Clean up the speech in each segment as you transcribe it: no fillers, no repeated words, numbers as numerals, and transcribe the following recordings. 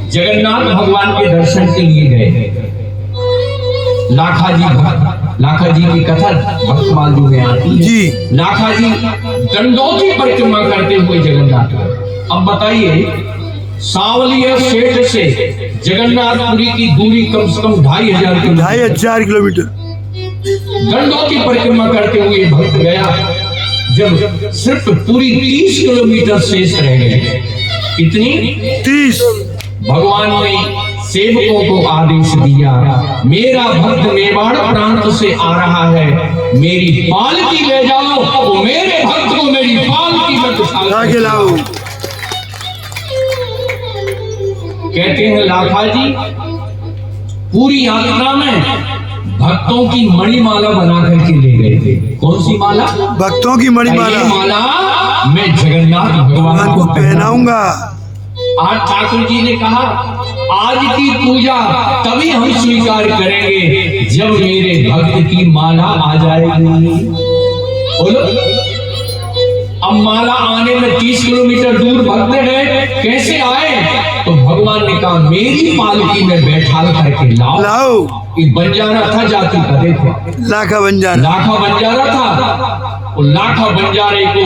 जगन्नाथ भगवान के दर्शन के लिए गए। लाखा जी की कथा भक्त मालू में आती है जी। लाखा जी दंडोती परिक्रमा करते हुए जगन्नाथ। अब बताइए, सांवलिया सेठ से जगन्नाथपुरी की दूरी कम से कम 2500 किलोमीटर दंडोती परिक्रमा करते हुए भक्त गया। जब सिर्फ पूरी 30 किलोमीटर शेष रह गए, कितनी 30, भगवान ने सेवकों को आदेश दिया, मेरा भक्त मेवाड़ प्रांत से आ रहा है, मेरी पालकी ले जाओ। तो मेरे भक्त को मेरी पालकी में बिठा के लाओ। कहते हैं लाखा जी पूरी यात्रा में भक्तों की मणिमाला बना करके ले गए थे। कौन सी माला? भक्तों की मणिमाला। माला मैं जगन्नाथ भगवान को पहनाऊंगा। आज ठाकुर जी ने कहा, आज की पूजा तभी हम स्वीकार करेंगे जब मेरे भक्त की माला आ जाएगी। बोलो, अब माला आने में 30 किलोमीटर दूर भक्त है, कैसे आए? तो भगवान ने कहा, मेरी पालकी में बैठा करके लाओ। ये बंजारा था जाति का, देखो लाखा बंजारा था। और लाखा बंजारे को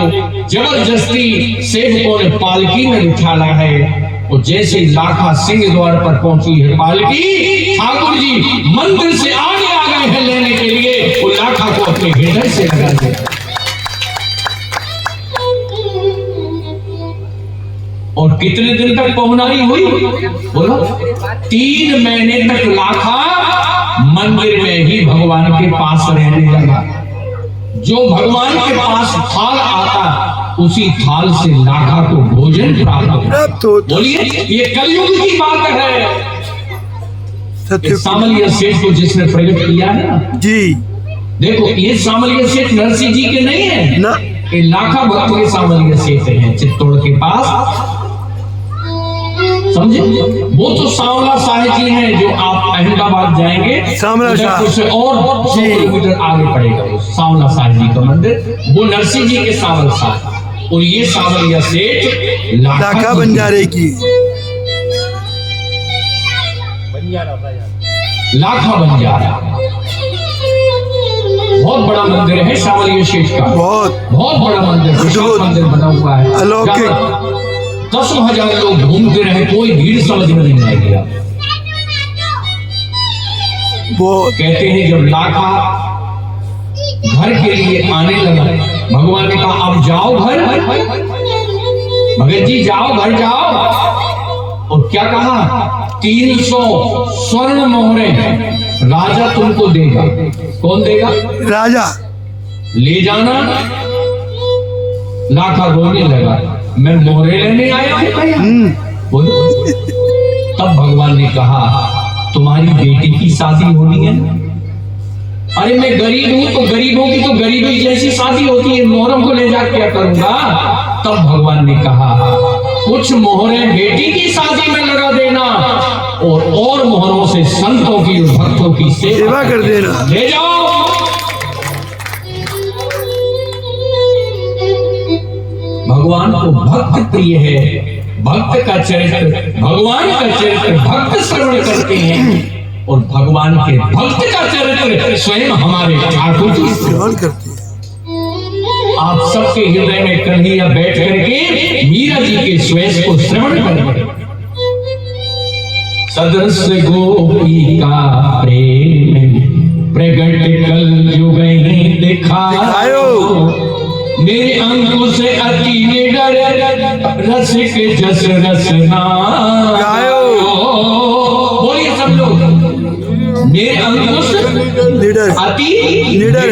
जबरदस्ती सेवकों ने पालकी में बिठाना है। और जैसे लाखा सिंह द्वार पर पहुंची है पालकी, ठाकुर जी मंदिर से आगे आ गए हैं लेने के लिए। और लाखा को अपने हृदय से लगा दिया। और कितने दिन तक पहुनाई हुई? बोलो, 3 महीने तक लाखा मंदिर में ही भगवान के पास रहने लगा। जो भगवान के पास थाल आता, उसी थाल से लाखा को भोजन प्राप्त हो। बोलिए, ये कलयुग की बात है। सांवलिया सेठ को जिसने प्रकट किया है ना जी, देखो ये सांवलिया सेठ नरसिंह जी के नहीं है ना, ये लाखा भक्त के सांवलिया सेठ हैं चित्तौड़ के पास। समझे? वो तो सांवला शाह जी हैं, जो आप अहमदाबाद जाएंगे सांवला शाह से और 100 किलोमीटर आगे पड़ेगा वो सांवला शाह जी का मंदिर। वो नरसिंह जी के सांवल शाह। और ये सांवलिया सेठ लाखा बंजारे की लाखा बंजारा। बहुत बड़ा मंदिर है सांवलिया सेठ का, बहुत बड़ा मंदिर बना हुआ है। अलौकिक 10,000 लोग घूमते रहे, कोई भीड़ समझ में नहीं आएगी। वो कहते हैं जब लाखा घर के लिए आने लगा, भगवान ने कहा, अब जाओ घर, भगत जी जाओ घर जाओ। और क्या कहा? 300 स्वर्ण मोहरे राजा तुमको देगा। कौन देगा? राजा। ले जाना। लाखा रोने लगा, मैं मोहरे लेने आया हूं। बोलो। तब भगवान ने कहा, तुम्हारी बेटी की शादी होनी है। अरे मैं गरीब हूं, तो गरीबों की तो गरीबी जैसी शादी होती है, मोहरों को ले जा क्या करूंगा? तब भगवान ने कहा, कुछ मोहरे बेटी की शादी में लगा देना और मोहरों से संतों की और भक्तों की सेवा कर देना। ले जाओ। भगवान को भक्त प्रिय है। भक्त का चरित्र, भगवान का चरित्र भक्त श्रवण करते हैं और भगवान के भक्त का चरित्र स्वयं हमारे ठाकुर जी श्रवण करते हैं। आप सबके हृदय में कन्हैया बैठ करके मीरा जी के श्वेत को श्रवण करें। सदृश गोपी का प्रेम प्रगट कल युग ही दिखायो, मेरे अंकुश अति निडर रसिक जस रसना गायो। बोलिए सब लोग, मेरे अंकुश अति निडर।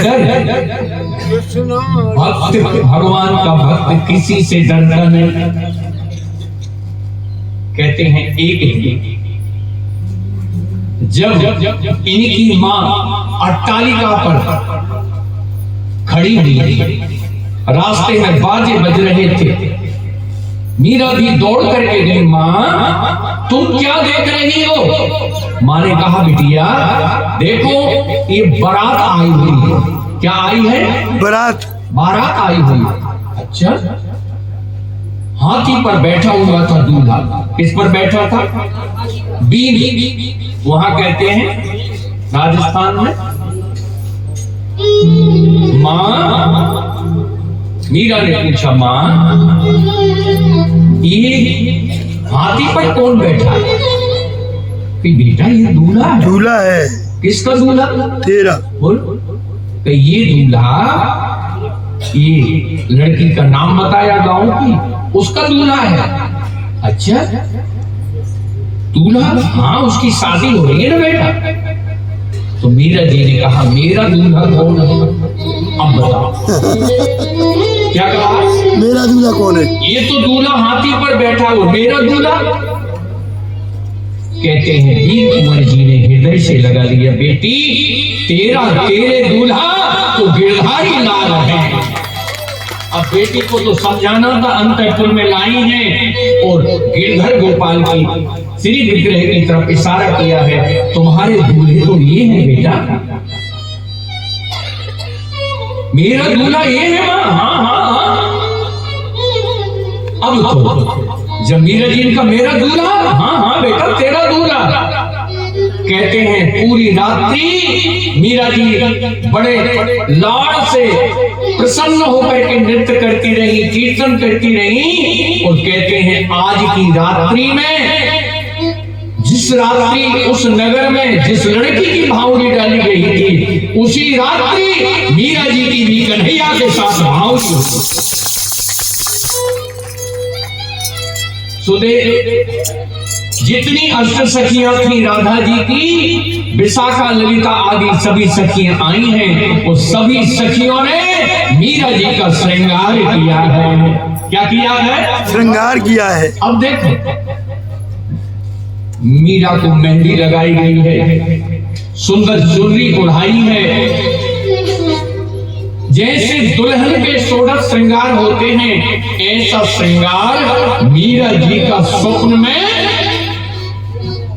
भक्त, भगवान का भक्त किसी से डरता नहीं। कहते हैं एक ही जब इनकी मां अट्टालिका पर खड़ी हुई थी, रास्ते में बाजे बज रहे थे, मीरा भी दौड़ करके गई, मां तुम क्या देख रही हो? मां ने कहा, बिटिया देखो ये बारात आई हुई है। क्या आई है? बारात आई हुई है। अच्छा, हाथी पर बैठा हुआ था दूल्हा। किस पर बैठा था? बीन वहां कहते हैं राजस्थान में। मां, मीरा ने पूछा, मां ये हाथी पर कौन बैठा है? कि बेटा ये दूल्हा है। दूल्हा है। किसका दूल्हा? तेरा। बोल। तो ये दूल्हा, ये लड़की का नाम बताया गांव की, उसका दूल्हा है। अच्छा दूल्हा? हाँ उसकी शादी हो रही है ना बेटा। तो मीरा जी ने कहा मेरा दूल्हा कौन है? अब बताओ। क्या कहा? मेरा दूल्हा कौन है? ये तो दूल्हा हाथी पर बैठा हो, मेरा दूल्हा? कहते हैं वीर कुंवर जी ने हृदय से लगा लिया, बेटी तेरे दूल्हा तो गिरधारी लाल है। अब बेटी को तो समझाना था, अंतःपुर में लाई है और गिरधर गोपाल की श्री विग्रह की तरफ इशारा किया है, तुम्हारे दूल्हे तो ये है बेटा। मेरा दूल्हा ये है मां? हाँ हाँ हाँ। अब तो जब मीरा जी का मेरा दूल्हा, हाँ हाँ बेटा तेरा दूल्हा। कहते हैं पूरी रात्रि मीरा जी बड़े लाड़ से प्रसन्न होकर के नृत्य करती रही, कीर्तन करती रही। और कहते हैं आज की रात्रि में, जिस रात्रि उस नगर में जिस लड़की की भावनी डाली गई थी, उसी रात्रि मीरा जी की भी कन्हैया के साथ भावनी हुई। सुदे जितनी अष्ट सखियां थी राधा जी की, विशाखा ललिता आदि सभी सखियां आई हैं, वो सभी सखियों ने मीरा जी का श्रृंगार किया है। क्या किया है? श्रृंगार किया है। अब देखो मीरा को मेहंदी लगाई गई है, सुंदर चुनरी ओढ़ाई है। जैसे दुल्हन के 16 श्रृंगार होते हैं, ऐसा श्रृंगार मीरा जी का स्वप्न में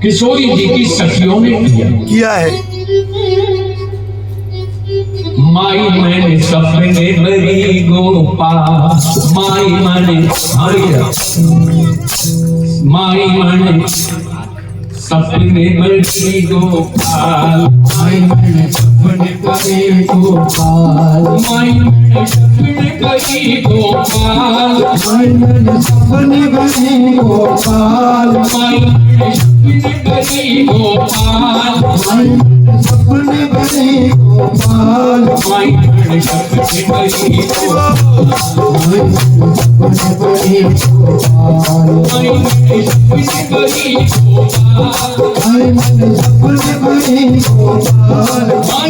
किशोरी जी की सखियों ने किया है। माई मैंने सपने बड़ी गोपाल, माई मैंने माई मैंने सपने बड़ी गोपाल, माई मैंने सपने बड़ी गोपाल, माई मैंने सपने बड़ी गोपाल, माई मैंने सपने बड़ी गोपाल, माई मैंने सपने बड़ी गोपाल, माई मैंने सपने बड़ी गोपाल, माई मैंने सपने बड़ी गोपाल, माई मैंने सपने बड़ी गोपाल,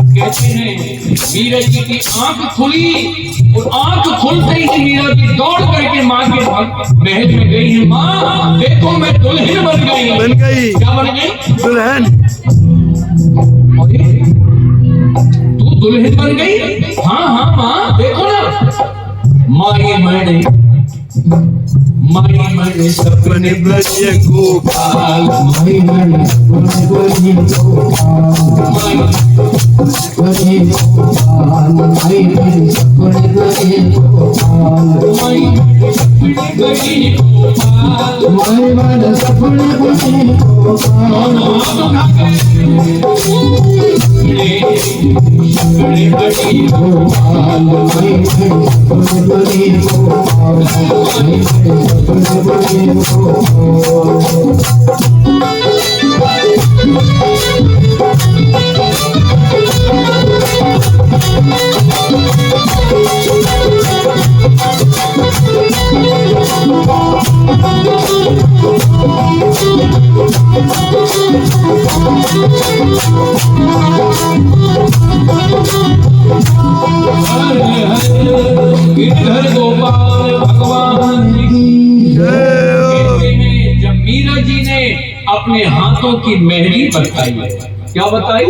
कहते हैं मीरा जी की आंख खुली और आंख खुलते ही मीरा जी दौड़ करके माँ के महल में गई है। माँ देखो मैं दुल्हन बन गई। क्या बन गई? दुल्हन। तू दुल्हन बन गई? हाँ हाँ माँ देखो ना। माई मैंने सपने बड़े गोपाल, माई मैंने सपने बड़े गोपाल, माई बड़े गोपाल, माई मैंने सपने बड़े गोपाल, माई मैंने सपने बड़े गोपाल, माई मैंने सपने बड़े गोपाल, सपने बड़े गोपाल, माई मैंने सपने बड़े गोपाल, माई मैंने गिरधर गोपाल भगवान जब मीरा जी ने अपने हाथों की मेहंदी बताई, क्या बताई?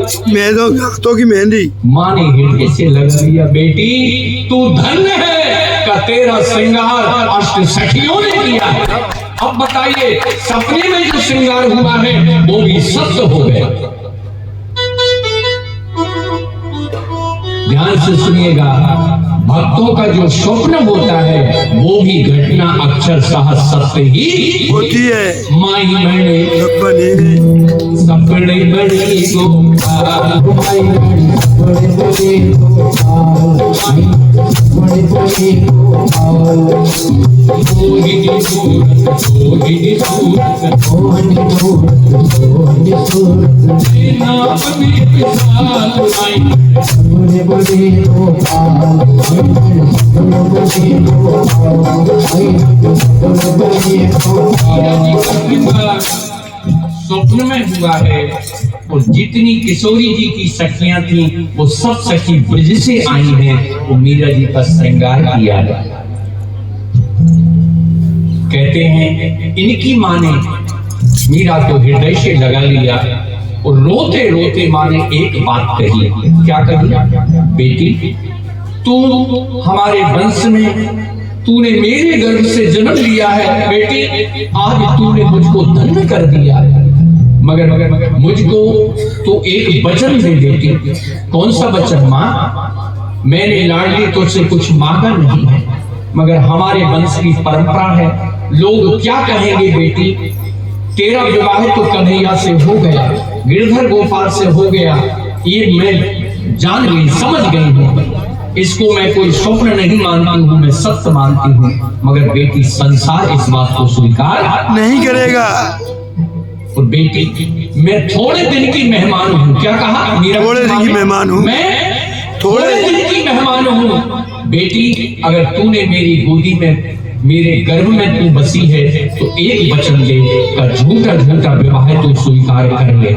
हाथों की मेहंदी। माँ ने हृदय से लगा लिया, बेटी तू धन्य है का तेरा श्रृंगार अष्ट सखियों ने किया है। अब बताइए सपने में जो श्रृंगार हुआ है वो भी सत्य हो गया। ध्यान से सुनिएगा, भक्तों का जो स्वप्न होता है वो भी घटना अक्षर सह सत्य ही होती है। माई मैंने बने गए सपने बड़े गोपाल स्वप्न में हुआ है। और जितनी किशोरी जी की सखियां थी वो सब सखी ब्रज से आई हैं, वो मीरा जी का श्रृंगार किया है। कहते हैं इनकी माँ ने मीरा को हृदय से लगा लिया और रोते रोते माँ ने एक बात कही। क्या कही? बेटी, तू हमारे वंश में तूने मेरे गर्भ से जन्म लिया है। बेटी, आज तूने मुझको धन्य कर दिया है, मगर मुझको तो एक वचन दे बेटी। कौन सा वचन? माँ, मैंने लाडली तुझसे कुछ मांगा नहीं है, मगर हमारे वंश की परंपरा है। लोग क्या कहेंगे बेटी? तेरा विवाह तो कन्हैया से हो गया, गिरधर गोपाल से हो गया, ये मैं जान गई, समझ गई हूँ। इसको मैं कोई स्वप्न नहीं मानती हूँ, मैं सत्य मानती हूँ। मगर बेटी, संसार इस बात को स्वीकार नहीं करेगा। और बेटी, मैं थोड़े दिन की मेहमान हूँ। क्या कहा? थोड़े दिन की मेहमान हूँ। मैं थोड़े दिन की मेहमान हूँ। बेटी, अगर तूने मेरी गोदी में, मेरे गर्भ में तू बसी है, तो एक वचन ले का झूठा झूठा विवाह तू स्वीकार कर ले।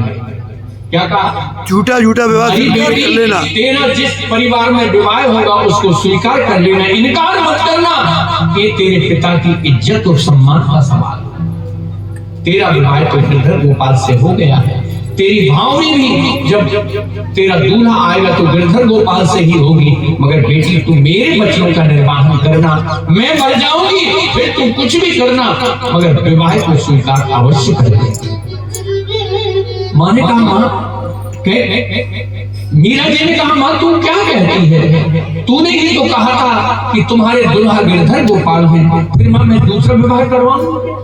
क्या कहा? झूठा झूठा विवाह स्वीकार कर लेना। तेरा जिस परिवार में विवाह होगा उसको स्वीकार कर लेना, इनकार मत करना। ये तेरे पिता की इज्जत और सम्मान का सवाल। तेरा विवाह तो गिरधर गोपाल से हो गया है, तेरी भावनी भी जब तेरा दूल्हा आएगा तो गिरधर गोपाल से ही होगी। मगर बेटी, तू मेरे बच्चों का निर्वाहन करना, मैं मर जाऊंगी फिर तुम कुछ भी करना, मगर विवाह को स्वीकार अवश्य कर दे। माँ ने कहा, माँ, मीरा जी ने कहा, माँ तू क्या कहती है? तूने ही तो कहा था कि तुम्हारे दुल्हा गिरधर गोपाल हैं, फिर माँ मैं दूसरा विवाह करवाऊंगी।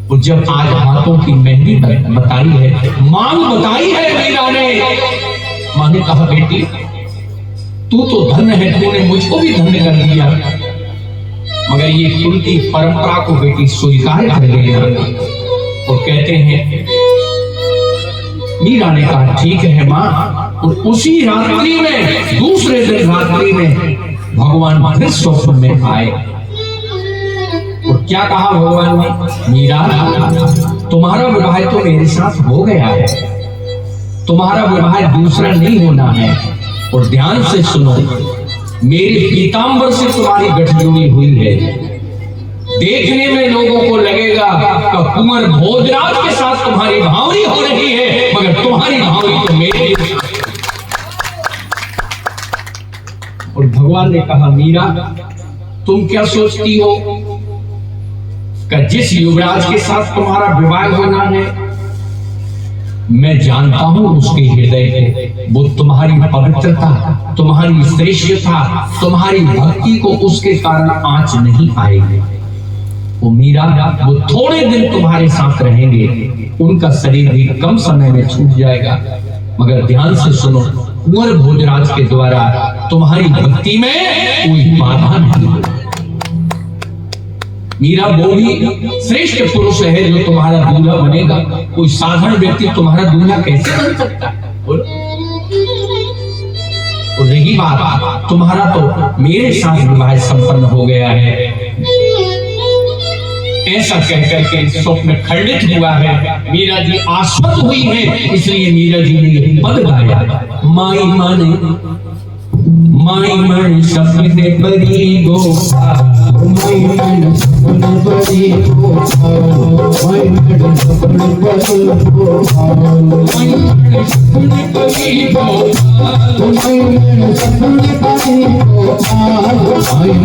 और जब आज हाथों की मेहंदी बताई है, मांग बताई है मीरा ने, माँ ने कहा, बेटी तू तो धन्य है, तूने मुझको भी धन्य कर दिया, मगर ये कुल की परंपरा को बेटी स्वीकार कर लेना। और कहते हैं मीरा ने कहा, ठीक है माँ। और उसी रात्रि में, दूसरे दिन रात्रि में भगवान फिर स्वप्न में आए। और क्या कहा भगवान ने? मीरा, तुम्हारा विवाह तो मेरे साथ हो गया है, तुम्हारा विवाह दूसरा नहीं होना है। और ध्यान से सुनो, मेरे पीतांबर से तुम्हारी गठजोड़ी हुई है। देखने में लोगों को लगेगा कि कुंवर भोजराज के साथ तुम्हारी भावनी हो रही है, मगर तुम्हारी भावनी तो मेरे। और भगवान ने कहा, मीरा तुम क्या सोचती हो कि जिस युवराज के साथ तुम्हारा विवाह होना है, मैं जानता हूं उसके हृदय को, वो तुम्हारी पवित्रता, तुम्हारी श्रेष्ठता, तुम्हारी भक्ति को उसके कारण आंच नहीं आएगी। वो मीरा, वो थोड़े दिन तुम्हारे साथ रहेंगे, उनका शरीर भी कम समय में छूट जाएगा, मगर ध्यान से सुनो, कुंवर भोजराज के द्वारा तुम्हारी भक्ति में कोई बाधा नहीं होगी। मीरा वो भी श्रेष्ठ पुरुष है जो तुम्हारा दूल्हा बनेगा, कोई साधारण व्यक्ति तुम्हारा दूल्हा कैसे बन सकता है? बोलो। और रही बात, तुम्हारा तो मेरे साथ विवाह संपन्न हो गया है, ऐसा कहकर के स्वप्न खंडित हुआ है। मीरा जी आश्वस्त हुई है, इसलिए मीरा जी ने पद गाया, माई माने माई मन सपने बड़ी गोपाल, माई मन सपने बड़ी गोपाल, माई मन सपने बड़ी गोपाल, माई मन सपने बड़ी गोपाल, माई मन सपने बड़ी गोपाल, Oh,